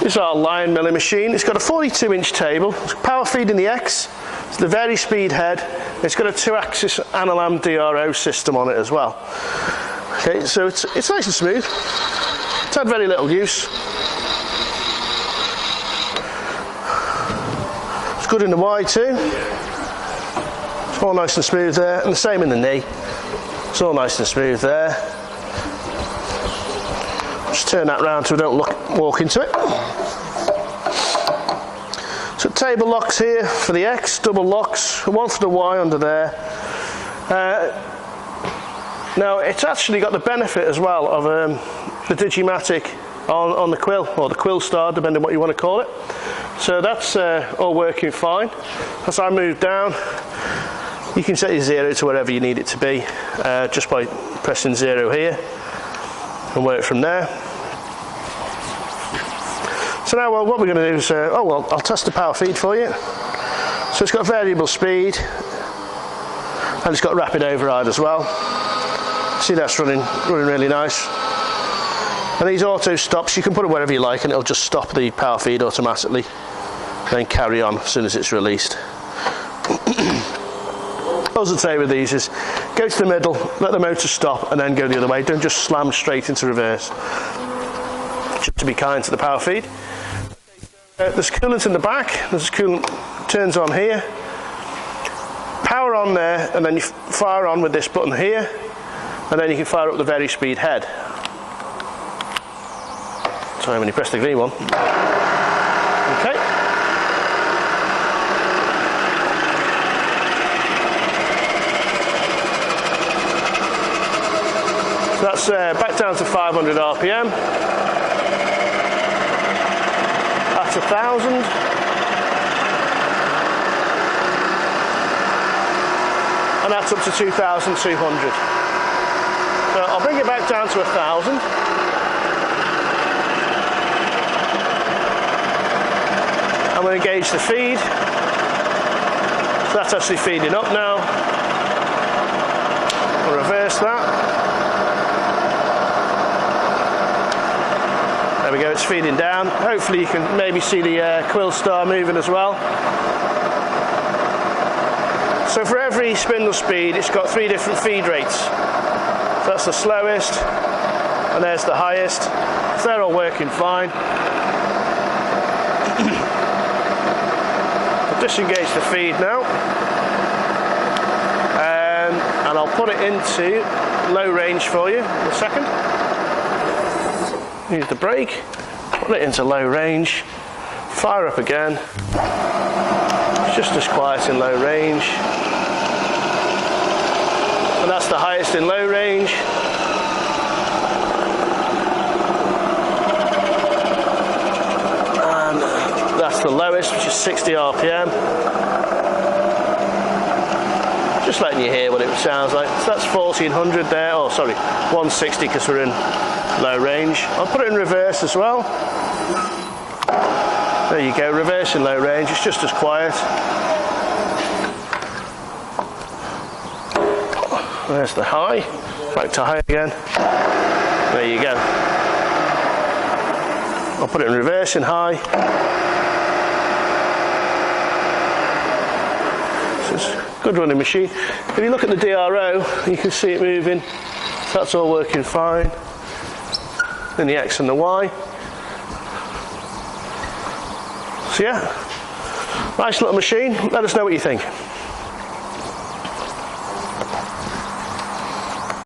This is our Lion milling machine. It's got a 42-inch table. It's power feeding the X. It's the Vari-Speed head. It's got a 2-axis Analam DRO system on it as well. Okay, so it's nice and smooth. It's had very little use. It's good in the Y too. It's all nice and smooth there, and the same in the knee. It's all nice and smooth there. Just turn that round so we don't walk into it. So table locks here for the X, double locks, one for the Y under there. Now it's actually got the benefit as well of the Digimatic on the Quill, or the Quill Star, depending on what you want to call it. So that's all working fine. As I move down, you can set your 0 to wherever you need it to be, just by pressing 0 here, and work from there. So now what we're going to do is, I'll test the power feed for you. So it's got variable speed, and it's got rapid override as well. See, that's running really nice. And these auto stops, you can put it wherever you like and it'll just stop the power feed automatically, then carry on as soon as it's released. All I'd say with these is go to the middle, let the motor stop, and then go the other way. Don't just slam straight into reverse. Just to be kind to the power feed. There's coolant in the back. There's coolant turns on here. Power on there, and then you fire on with this button here, and then you can fire up the Vari-Speed head. Sorry, when you press the green one. Okay. So that's back down to 500 RPM. That's 1,000. And that's up to 2,200. So I'll bring it back down to 1,000. I'm going to gauge the feed. So that's actually feeding up now. I'll reverse that. There we go, it's feeding down. Hopefully you can maybe see the Quill Star moving as well. So for every spindle speed, it's got 3 different feed rates. So that's the slowest, and there's the highest. So they're all working fine. I'll disengage the feed now. And I'll put it into low range for you in a second. Use the brake, put it into low range, fire up again. It's just as quiet in low range. And that's the highest in low range. And that's the lowest, which is 60 RPM. Just letting you hear what it sounds like. So that's 1400 there. Oh, sorry, 160 because we're in low range. I'll put it in reverse as well. There you go, reverse in low range. It's just as quiet. There's the high. Back to high again. There you go. I'll put it in reverse in high. So it's a good running machine. If you look at the DRO, you can see it moving. So that's all working fine. Then the X and the Y. So yeah, nice little machine. Let us know what you think.